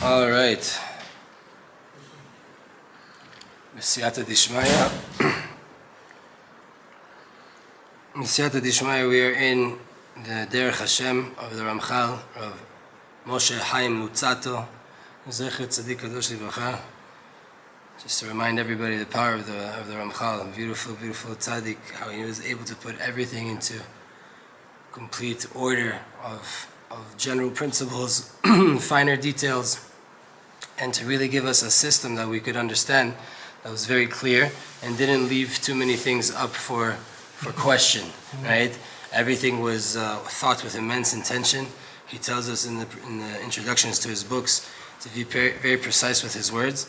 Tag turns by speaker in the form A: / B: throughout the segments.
A: All right. Siyata Dishmaya. Siyata Dishmaya, we are in the Derech Hashem of the Ramchal of Moshe Chaim Lutzato. Zecher Tzadik Kadosh Livracha. Just to remind everybody the power of the Ramchal, beautiful tzaddik, how he was able to put everything into complete order of general principles, finer details, and to really give us a system that we could understand that was very clear and didn't leave too many things up for question, right? Everything was thought with immense intention. He tells us in the introductions to his books to be very precise with his words.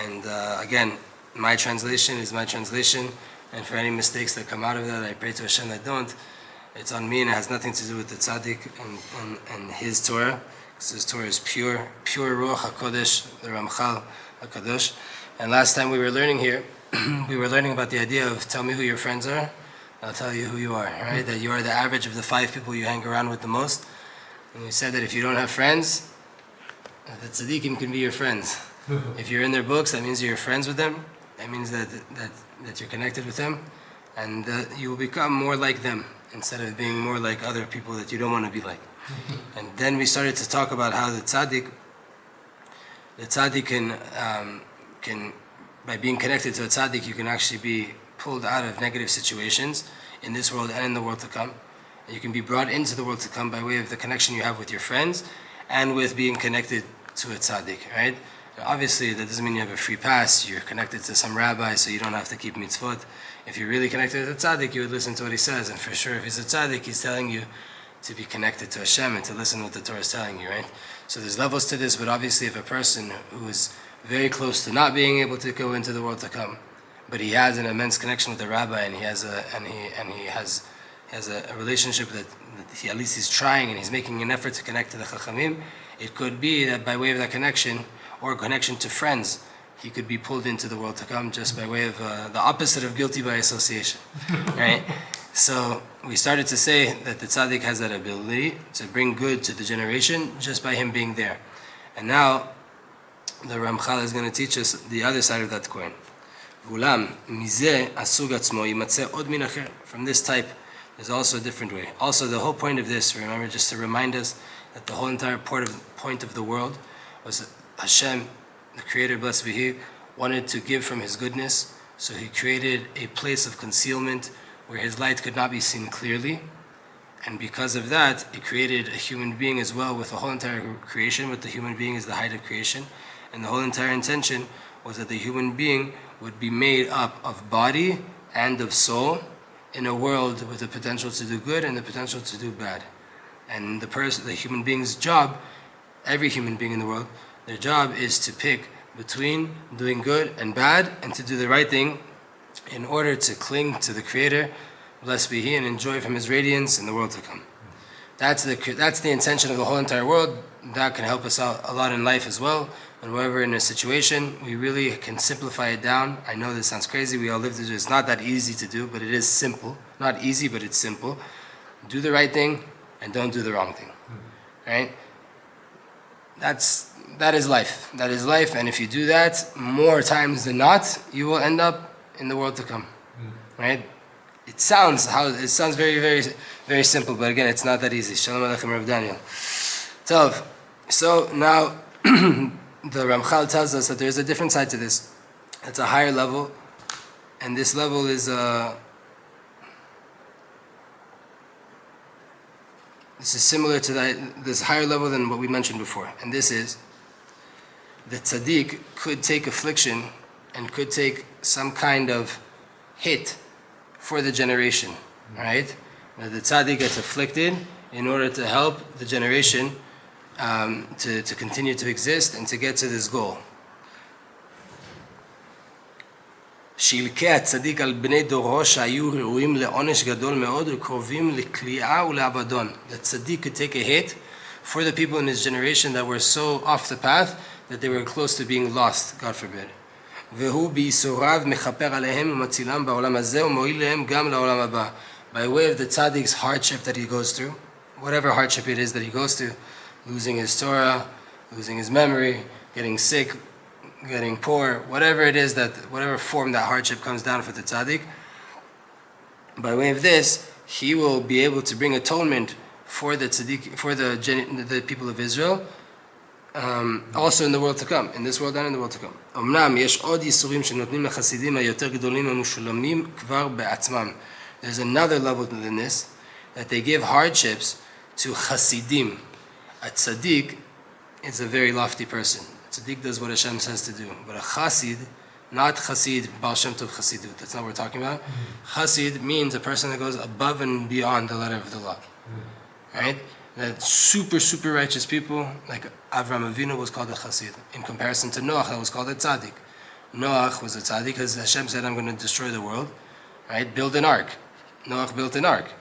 A: And again, my translation is my translation, and for any mistakes that come out of that, I pray to Hashem that don't. It's on me, and it has nothing to do with the tzaddik and his Torah, because his Torah is pure Ruach HaKodesh, the Ramchal HaKadosh. And last time we were learning here, we were learning about the idea of tell me who your friends are, I'll tell you who you are, right? That you are the average of the 5 people you hang around with the most. And we said that if you don't have friends, the tzaddikim can be your friends. If you're in their books, that means you're friends with them. That means that you're connected with them, and you will become more like them instead of being more like other people that you don't want to be like. And then we started to talk about how the tzaddik can by being connected to a tzaddik, you can actually be pulled out of negative situations in this world and in the world to come. And you can be brought into the world to come by way of the connection you have with your friends and with being connected to a tzaddik, right? Obviously, that doesn't mean you have a free pass. You're connected to some rabbi, so you don't have to keep mitzvot. If you're really connected to the tzaddik, you would listen to what he says. And for sure, if he's a tzaddik, he's telling you to be connected to Hashem and to listen to what the Torah is telling you, right? So there's levels to this, but obviously if a person who is very close to not being able to go into the world to come, but he has an immense connection with the rabbi, and he has a relationship that he, at least he's trying, and he's making an effort to connect to the Chachamim, it could be that by way of that connection, or connection to friends, he could be pulled into the world to come just by way of the opposite of guilty by association, right? So we started to say that the tzaddik has that ability to bring good to the generation just by him being there. And now the Ramchal is going to teach us the other side of that coin. From this type, there's also a different way. Also, the whole point of this, remember, just to remind us that the whole entire point of the world was that Hashem, the Creator, blessed be He, wanted to give from His goodness, so He created a place of concealment where His light could not be seen clearly, and because of that, it created a human being as well with the whole entire creation, but the human being is the height of creation, and the whole entire intention was that the human being would be made up of body and of soul in a world with the potential to do good and the potential to do bad. And the human being's job, every human being in the world, their job is to pick between doing good and bad and to do the right thing in order to cling to the Creator, blessed be He, and enjoy from His radiance in the world to come. That's the intention of the whole entire world. That can help us out a lot in life as well. And whenever in a situation, we really can simplify it down. I know this sounds crazy. We all live this. It's not that easy to do, but it is simple. Not easy, but it's simple. Do the right thing and don't do the wrong thing. Right? That is life. That is life, and if you do that more times than not, you will end up in the world to come. Right? It sounds very, very, very simple, but again, it's not that easy. Shalom Aleichem, Rav Daniel. So now the Ramchal tells us that there is a different side to this. It's a higher level, and this level is this is similar to this higher level than what we mentioned before, and this is the tzaddik could take affliction and could take some kind of hit for the generation, right? Now the tzaddik gets afflicted in order to help the generation to continue to exist and to get to this goal. שילקי הצדיק על בני דורו שהיו ראויים לעונש גדול מאוד וקרובים לקליעה ולאבדון. The tzaddik could take a hit for the people in his generation that were so off the path that they were close to being lost, God forbid. והוא בייסוריו מכפר עליהם ומצילם בעולם הזה ומועיל להם גם לעולם הבא. By way of the tzaddik's hardship that he goes through, whatever hardship it is that he goes through, losing his Torah, losing his memory, getting sick, getting poor, whatever it is whatever form that hardship comes down for the tzaddik, by way of this, he will be able to bring atonement for the tzaddik, for the people of Israel, also in the world to come, in this world and in the world to come. There's another level than this, that they give hardships to Hasidim. A tzaddik is a very lofty person. A tzaddik does what Hashem says to do. But a Chassid, not Chassid, Baal Shem Tov Hassidut, that's not what we're talking about. Chassid means a person that goes above and beyond the letter of the law. Right? That super, super righteous people, like Avraham Avinu was called a Chassid. In comparison to Noach, that was called a tzaddik. Noach was a tzaddik because Hashem said, I'm going to destroy the world. Right? Build an ark. Noach built an ark.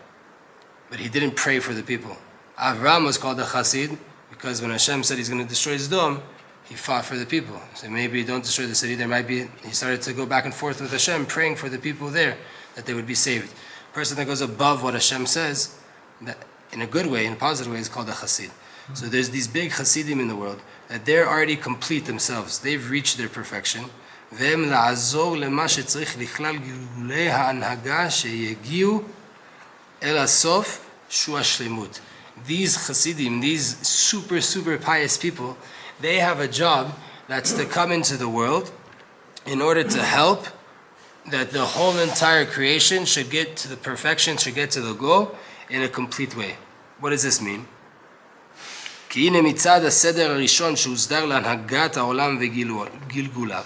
A: But he didn't pray for the people. Avraham was called a Chassid because when Hashem said he's going to destroy Sodom, he fought for the people. So maybe don't destroy the city. He started to go back and forth with Hashem, praying for the people there, that they would be saved. A person that goes above what Hashem says, that in a good way, in a positive way, is called a Chassid. So there's these big Hasidim in the world, that they're already complete themselves. They've reached their perfection. והם לעזור למה שצריך לכלל גלגולי ההנהגה שיגיעו אל הסוף שהוא השלמות. These Hasidim, these super, super pious people, they have a job that's to come into the world in order to help that the whole entire creation should get to the perfection, should get to the goal in a complete way. What does this mean? כי הנה מצד הסדר הראשון שהוסדר להנהגת העולם וגלגוליו.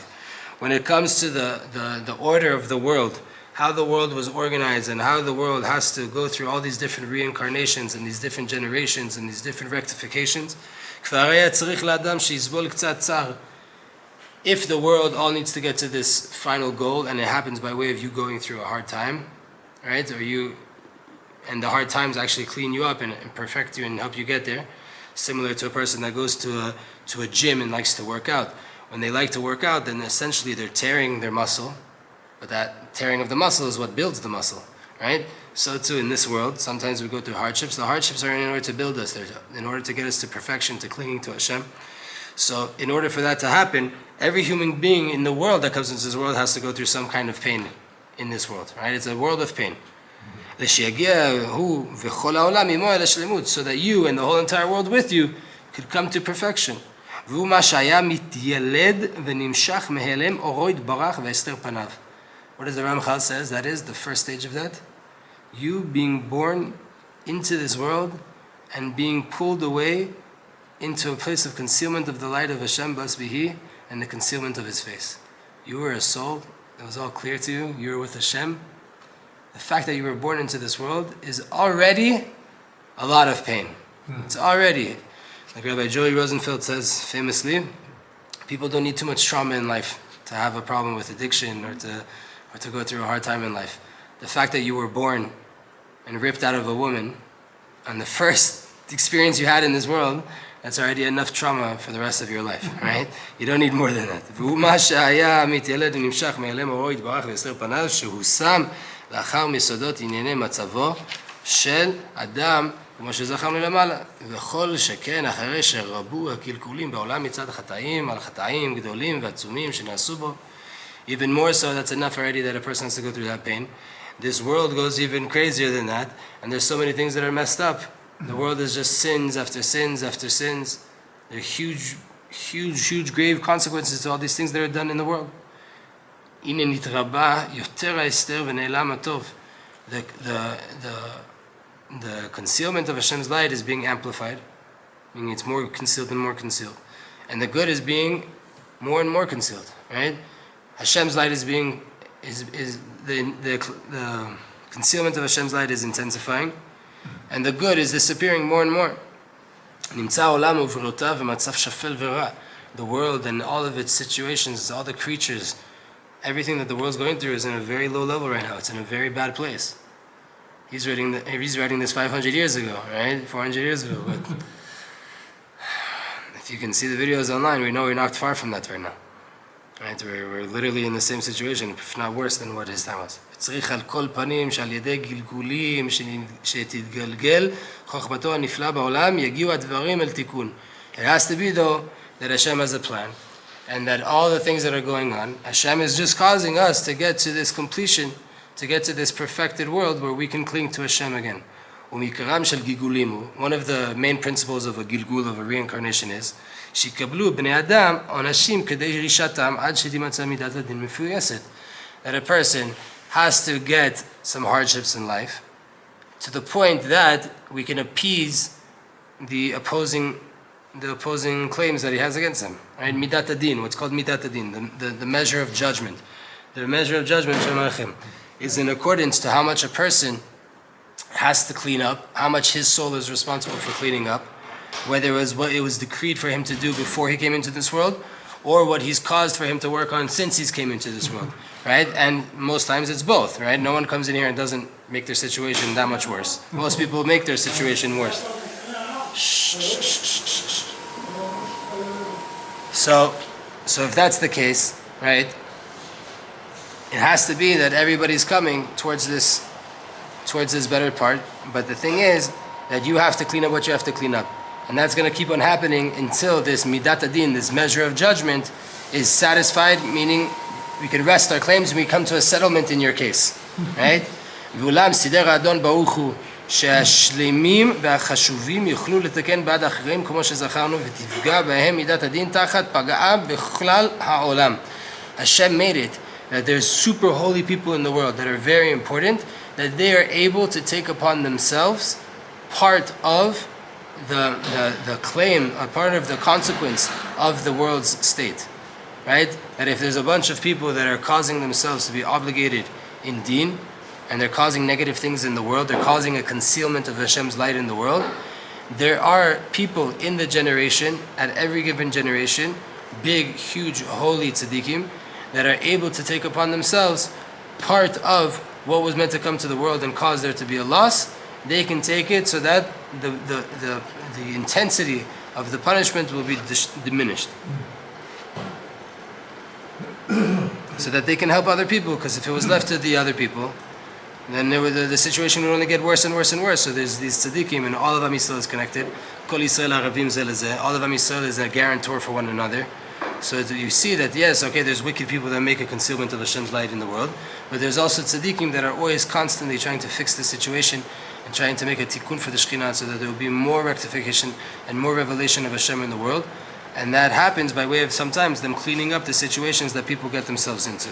A: When it comes to the order of the world, how the world was organized and how the world has to go through all these different reincarnations and these different generations and these different rectifications, if the world all needs to get to this final goal and it happens by way of you going through a hard time, right? And the hard times actually clean you up and perfect you and help you get there, similar to a person that goes to a gym and likes to work out. When they like to work out, then essentially they're tearing their muscle, but that tearing of the muscle is what builds the muscle, right? So too in this world, sometimes we go through hardships. The hardships are in order to build us, in order to get us to perfection, to clinging to Hashem. So in order for that to happen, every human being in the world that comes into this world has to go through some kind of pain in this world, right? It's a world of pain. So that you and the whole entire world with you could come to perfection. What does the Ramchal says? That is the first stage of that. You being born into this world and being pulled away into a place of concealment of the light of Hashem, blessed be He, and the concealment of His face. You were a soul that was all clear to you. You were with Hashem. The fact that you were born into this world is already a lot of pain. It's already... Like Rabbi Joey Rosenfeld says famously, people don't need too much trauma in life to have a problem with addiction or to go through a hard time in life. The fact that you were born and ripped out of a woman, and the first experience you had in this world, that's already enough trauma for the rest of your life, right? You don't need more than that. ומה שהיה מתילד ונמשך מאלם אורו יתברך ויסתר פניו שהושם לאחר מיסודות ענייני מצבו של אדם כמו שזכרנו למעלה, וכל שכן אחרי שרבו הקלקולים בעולם מצד החטאים, על חטאים גדולים ועצומים שנעשו בו, even more so, that's enough already that a person has to go through that pain. This world goes even crazier than that, and there's so many things that are messed up. The world is just sins after sins after sins. There are huge, huge, huge grave consequences to all these things that are done in the world. הנה נתרבה יותר ההסתר ונעלם הטוב. The concealment of Hashem's light is being amplified, meaning it's more concealed and more concealed. And the good is being more and more concealed, right? Hashem's light is the concealment of Hashem's light is intensifying, and the good is disappearing more and more. נמצא העולם ובריאותיו במצב שפל ורע. The world and all of its situations, all the creatures, everything that the world's going through is in a very low level right now. It's in a very bad place. He's writing this 500 years ago, right? 400 years ago. But if you can see the videos online, we know we're not far from that right now. Right? We're literally in the same situation, if not worse than what his time was. צריך על כל פנים שעל ידי גלגולים שתתגלגל חוכמתו הנפלאה בעולם יגיעו הדברים אל תיקון. It has to be, though, that Hashem has a plan, and that all the things that are going on, Hashem is just causing us to get to this completion, to get to this perfected world where we can cling to Hashem again. One of the main principles of a gilgul, of a reincarnation, is that a person has to get some hardships in life to the point that we can appease the opposing claims that he has against him. Right? Midat adin, what's called midat adin, the measure of judgment. The measure of judgment is in accordance to how much a person has to clean up, how much his soul is responsible for cleaning up, whether it was what it was decreed for him to do before he came into this world, or what he's caused for him to work on since he's came into this world, right? And most times it's both, right? No one comes in here and doesn't make their situation that much worse. Most people make their situation worse. So if that's the case, right, it has to be that everybody's coming towards this better part. But the thing is that you have to clean up what you have to clean up. And that's going to keep on happening until this midat adin, this measure of judgment, is satisfied, meaning we can rest our claims and we come to a settlement in your case. Right? ואולם סידר האדון ברוך הוא שהשלמים והחשובים יוכלו לתקן בעד אחרים כמו שזכרנו ותפגע בהם מידת הדין תחת פגעה בכלל העולם. Hashem made it that there's super holy people in the world that are very important, that they are able to take upon themselves part of the claim, a part of the consequence of the world's state, right? That if there's a bunch of people that are causing themselves to be obligated in deen, and they're causing negative things in the world, they're causing a concealment of Hashem's light in the world, there are people in the generation, at every given generation, big, huge, holy tzaddikim, that are able to take upon themselves part of what was meant to come to the world and cause there to be a loss. They can take it so that the intensity of the punishment will be diminished. So that they can help other people, because if it was left to the other people, then the situation would only get worse and worse and worse. So there's these tzaddikim, and all of Am Yisrael is connected. Kol Yisrael Aravim Zeh Lezeh. All of Am Yisrael is a guarantor for one another. So you see that, yes, okay, there's wicked people that make a concealment of Hashem's light in the world, but there's also tzaddikim that are always constantly trying to fix the situation and trying to make a tikkun for the Shekhinah so that there will be more rectification and more revelation of Hashem in the world. And that happens by way of sometimes them cleaning up the situations that people get themselves into.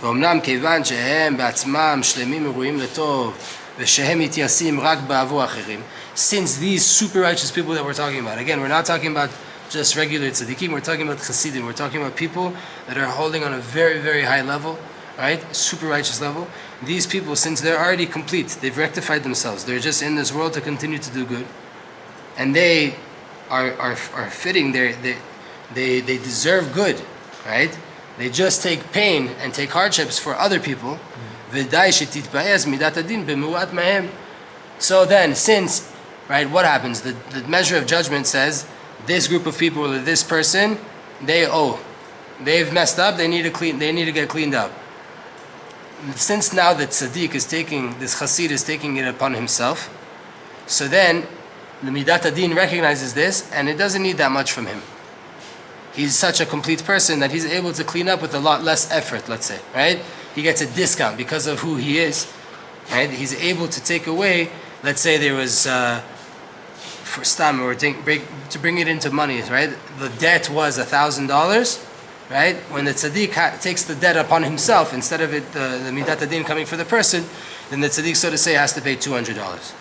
A: ואומנם כיוון שהם בעצמם שלמים וראויים לטוב ושהם מתייסים רק בעבור אחרים, since these super righteous people that we're talking about, again, we're not talking about just regular tzaddikim, we're talking about chassidim, we're talking about people that are holding on a very, very high level, right? Super righteous level. These people, since they're already complete, they've rectified themselves, they're just in this world to continue to do good, and they are fitting, they deserve good, right? They just take pain and take hardships for other people. So then, since, right, what happens? The measure of judgment says, this group of people or this person, they owe. They've messed up, they need to get cleaned up. Since now the tzaddik is taking, this chassid is taking it upon himself, so then the midat adin recognizes this, and it doesn't need that much from him. He's such a complete person that he's able to clean up with a lot less effort, let's say, right? He gets a discount because of who he is, right? He's able to take away, let's say there was, for stam, or to bring it into money, right? The debt was $1,000, right? When the tzaddik takes the debt upon himself, instead of it, the midat adin coming for the person, then the tzaddik, so to say, has to pay $200.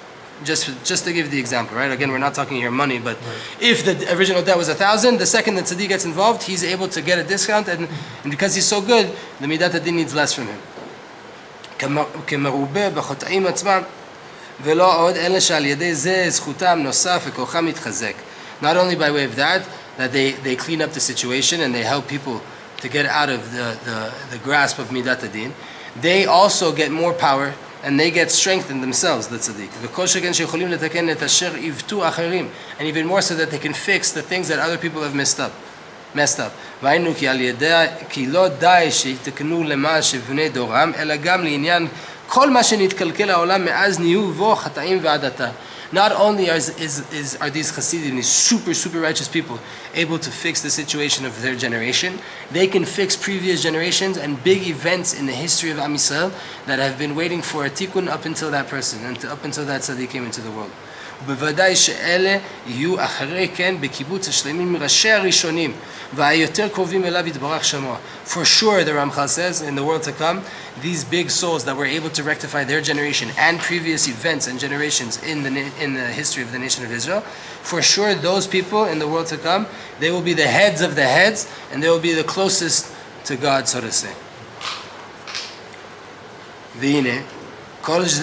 A: Just to give the example, right? Again, we're not talking here money, but if the original debt was 1,000, the second the tzaddik gets involved, he's able to get a discount, and because he's so good, the midat adin needs less from him. כמרובה בחוטאים עצמם, ולא עוד אלא שעל ידי זה זכותם נוסף וכוחם מתחזק. Not only by way of that they clean up the situation and they help people to get out of the grasp of midat adin, they also get more power and they get strengthened themselves, the tzaddik. And even more so that they can fix the things that other people have messed up. Not only are these Hasidim, these super righteous people, able to fix the situation of their generation, they can fix previous generations and big events in the history of Am Yisrael that have been waiting for a tikkun up until that person and up until that tzaddik came into the world. ובוודאי שאלה יהיו אחרי כן בקיבוץ השלמים מראשי הראשונים והיותר קרובים אליו יתברך שמו. For sure, the Ramchal says, in the world to come, these big souls that were able to rectify their generation and previous events and generations in the history of the nation of Israel, for sure those people in the world to come, they will be the heads of the heads and they will be the closest to God, so to say. והנה all of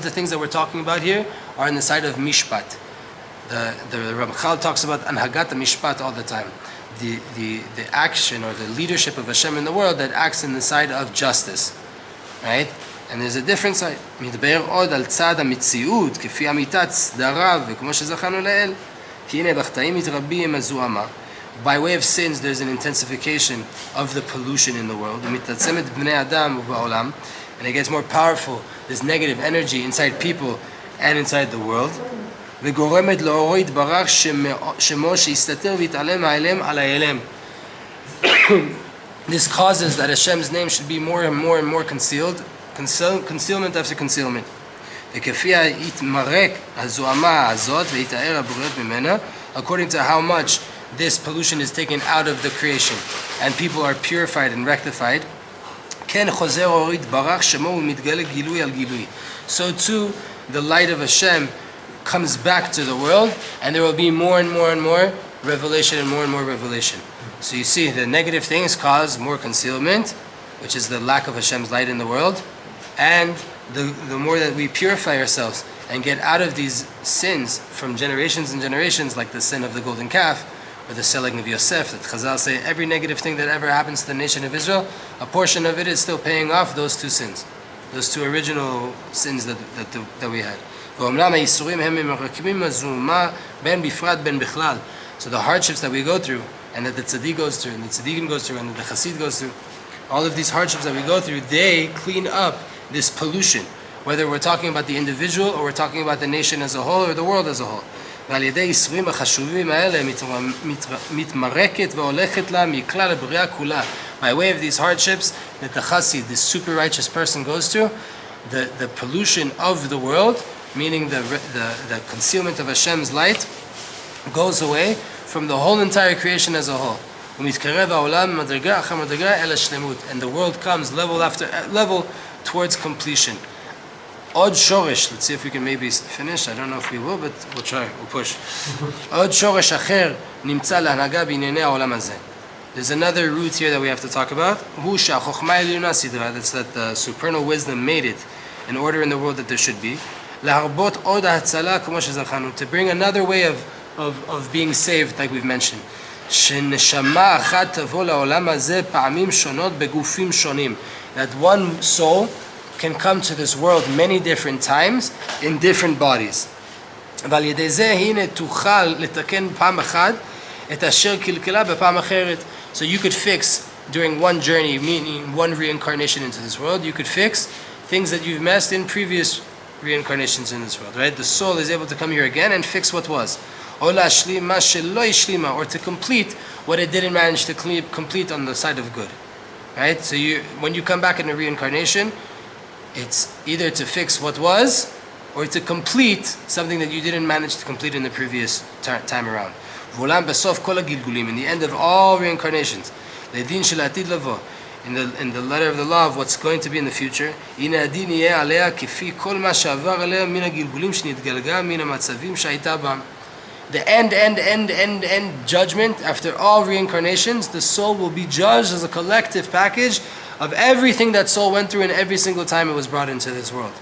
A: the things that we're talking about here are on the side of Mishpat. The Ramchal talks about Anhagat Mishpat all the time. The action or the leadership of Hashem in the world that acts in the side of justice. Right? And there's a different side. מתבאר עוד על צד המציאות כפי אמיתת סדריו וכמו שזכרנו לאל כי הנה בחטאים מתרבים הזוהמה. By way of sins, there's an intensification of the pollution in the world. And it gets more powerful, this negative energy inside people and inside the world. This causes that Hashem's name should be more and more concealed, concealment after concealment. According to how much this pollution is taken out of the creation and people are purified and rectified, so too the light of Hashem comes back to the world and there will be more and more revelation and more revelation. So you see, the negative things cause more concealment, which is the lack of Hashem's light in the world, and the more that we purify ourselves and get out of these sins from generations and generations, like the sin of the golden calf, or the selling of Yosef, that Chazal say every negative thing that ever happens to the nation of Israel, a portion of it is still paying off those two sins, those two original sins that we had. So the hardships that we go through, and that the tzaddik goes through, and the tzaddikim goes through, and the chassid goes through, all of these hardships that we go through, they clean up this pollution, whether we're talking about the individual or we're talking about the nation as a whole or the world as a whole. ועל ידי יסורים החשובים האלה מתמרקת והולכת לה מכלל הבריאה כולה. By way of these hardships that the chassid, this super righteous person goes through, the pollution of the world, meaning the concealment of Hashem's light, goes away from the whole entire creation as a whole. ומתקרב העולם מדרגה אחר מדרגה אל השלמות, and the world comes level after level towards completion. Od shoresh, let's see if we can maybe finish. I don't know if we will, but we'll try, we'll push. Od shoresh acher nimtza להנהגה בענייני העולם הזה. There's another root here that we have to talk about. הוא שהחוכמה העליונה סדרה, that's that the supernal wisdom made it in order in the world that there should be. להרבות עוד ההצלה כמו שזכרנו, to bring another way of being saved, like we've mentioned. שנשמה אחת תבוא לעולם הזה פעמים שונות בגופים שונים. That one soul can come to this world many different times in different bodies. ועל ידי זה הנה תוכל לתקן פעם אחת את אשר קלקלה בפעם אחרת. So you could fix during one journey, meaning one reincarnation into this world, you could fix things that you've messed in previous reincarnations in this world, right? The soul is able to come here again and fix what was. או להשלים מה שלא השלימה, or to complete what it didn't manage to complete on the side of good. Right? So when you come back in a reincarnation, it's either to fix what was or to complete something that you didn't manage to complete in the previous time around. ואולם בסוף כל הגלגולים, in the end of all reincarnations, לדין של העתיד לבוא, in the letter of the law of what's going to be in the future, הנה הדין יהיה עליה כפי כל מה שעבר עליה מן הגלגולים שנתגלגל מן המצבים שהייתה בם. The end judgment after all reincarnations, the soul will be judged as a collective package of everything that soul went through in every single time it was brought into this world.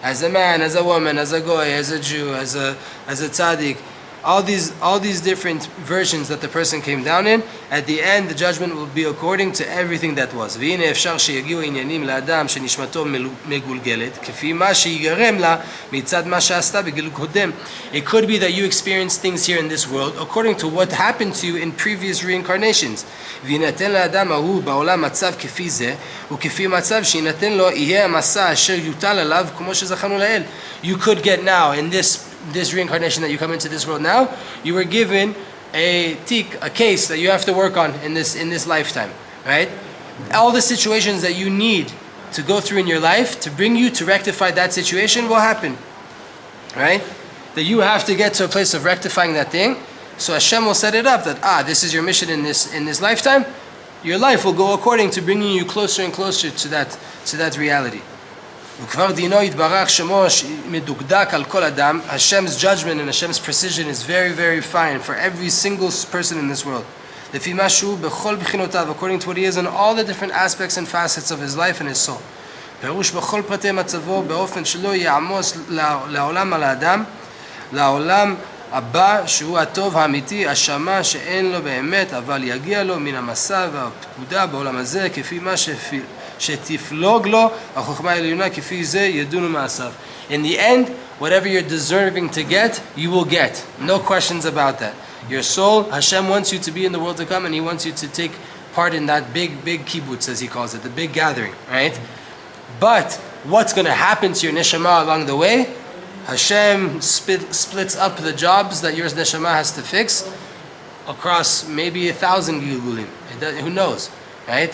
A: As a man, as a woman, as a goy, as a Jew, as a tzaddik, all these different versions that the person came down in, at the end the judgment will be according to everything that was. והנה אפשר שיגיעו עניינים לאדם שנשמתו מגולגלת, כפי מה שיגרם לה מצד מה שעשתה בגלגול קודם. It could be that you experience things here in this world according to what happened to you in previous reincarnations. ויינתן לאדם ההוא בעולם מצב כפי זה, וכפי מצב שיינתן לו יהיה המסע אשר יוטל עליו כמו שזכרנו לאל. You could get now in this reincarnation that you come into this world now, you were given a case that you have to work on in this lifetime, right? All the situations that you need to go through in your life to bring you to rectify that situation will happen, right? That you have to get to a place of rectifying that thing. So Hashem will set it up that this is your mission in this lifetime. Your life will go according to bringing you closer and closer to that reality. Hashem's judgment and Hashem's precision is very, very fine for every single person in this world. According to what he is in all the different aspects and facets of his life and his soul. לעולם הבא שהוא הטוב האמיתי, השמה שאין לו באמת, אבל יגיע לו מן המסע והפקודה בעולם הזה, כפי מה שתפלוג לו החוכמה העליונה, כפי זה ידונו מעשיו. In the end, whatever you're deserving to get, you will get. No questions about that. Your soul, Hashem wants you to be in the world to come, and He wants you to take part in that big kibbutz, as He calls it, the big gathering, right? But what's going to happen to your neshama along the way? Hashem splits up the jobs that your neshama has to fix across maybe 1,000 gilgulim. Who knows, right?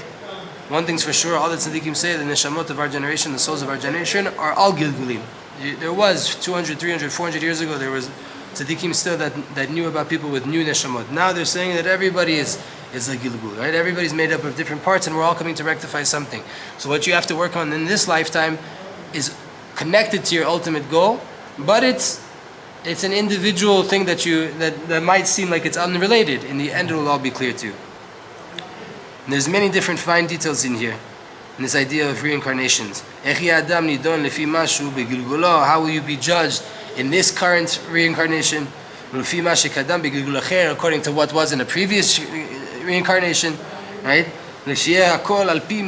A: One thing's for sure, all the tzaddikim say, the neshamot of our generation, the souls of our generation, are all gilgulim. There was 200, 300, 400 years ago, there was tzaddikim still that knew about people with new neshamot. Now they're saying that everybody is a gilgul, right? Everybody's made up of different parts, and we're all coming to rectify something. So what you have to work on in this lifetime is connected to your ultimate goal, but it's an individual thing that might seem like it's unrelated. In the end, it will all be clear to you. And there's many different fine details in here, in this idea of reincarnations. How will you be judged in this current reincarnation? According to what was in a previous reincarnation, right? Everything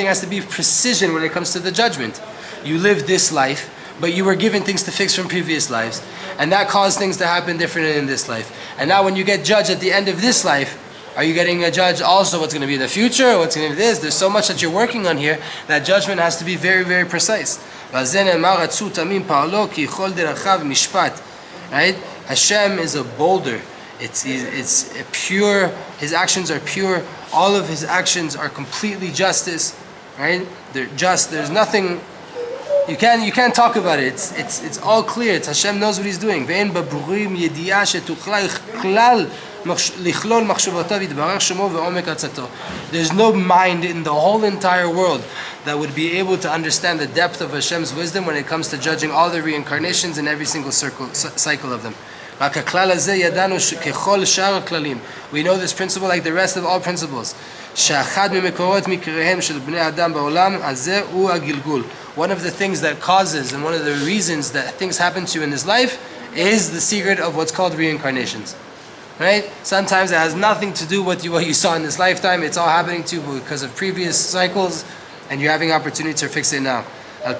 A: has to be precision when it comes to the judgment. You live this life, but you were given things to fix from previous lives, and that caused things to happen differently in this life. And now when you get judged at the end of this life, are you getting a judge also what's going to be in the future, what's going to be this? There's so much that you're working on here that judgment has to be very, very precise. Right? Hashem is a boulder. It's pure. His actions are pure. All of his actions are completely justice. Right? They're just. There's nothing. You can't talk about it. It's all clear. It's Hashem knows what He's doing. There's no mind in the whole entire world that would be able to understand the depth of Hashem's wisdom when it comes to judging all the reincarnations in every single cycle of them. We know this principle like the rest of all principles. One of the things that causes and one of the reasons that things happen to you in this life is the secret of what's called reincarnations. Right? Sometimes it has nothing to do with what you saw in this lifetime. It's all happening to you because of previous cycles, and you're having opportunity to fix it now. In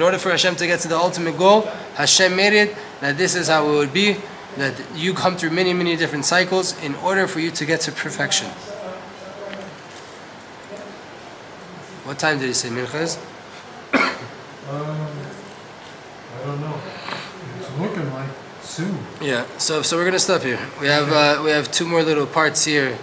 A: order for Hashem to get to the ultimate goal, Hashem made it that this is how it would be, that you come through many, many different cycles in order for you to get to perfection. What time did he say Minchas?
B: I don't know. It's looking like soon.
A: Yeah, so we're gonna stop here. We have two more little parts here,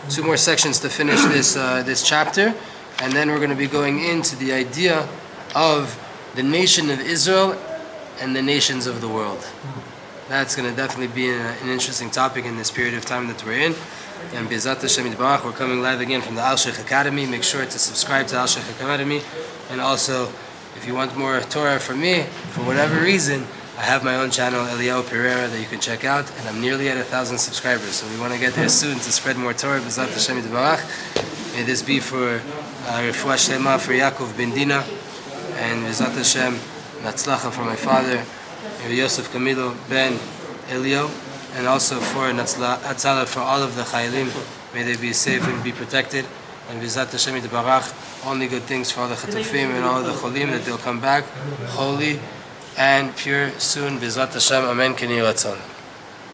A: two more sections to finish this chapter, and then we're gonna be going into the idea of the nation of Israel and the nations of the world. That's gonna definitely be an interesting topic in this period of time that we're in. And Be'ezrat Hashem Yitbarach, we're coming live again from the Alshech Academy. Make sure to subscribe to Alshech Academy, and also, if you want more Torah from me, for whatever reason, I have my own channel, Eliyahu Pereira, that you can check out, and I'm nearly at 1,000 subscribers, so we want to get there soon to spread more Torah. Be'ezrat Hashem Yitbarach. May this be for Refuah Shlema for Yaakov Ben Dina, and Vizat Hashem, Natzlacha for my father, Yosef Camilo Ben Elio, and also for Natzala for all of the Chayalim. May they be safe and be protected. And Vizat Hashem Yitbarach, only good things for all the Chatufim and all the Cholim, that they'll come back holy and pure soon. Vizat Hashem, Amen. Keni Ratzon.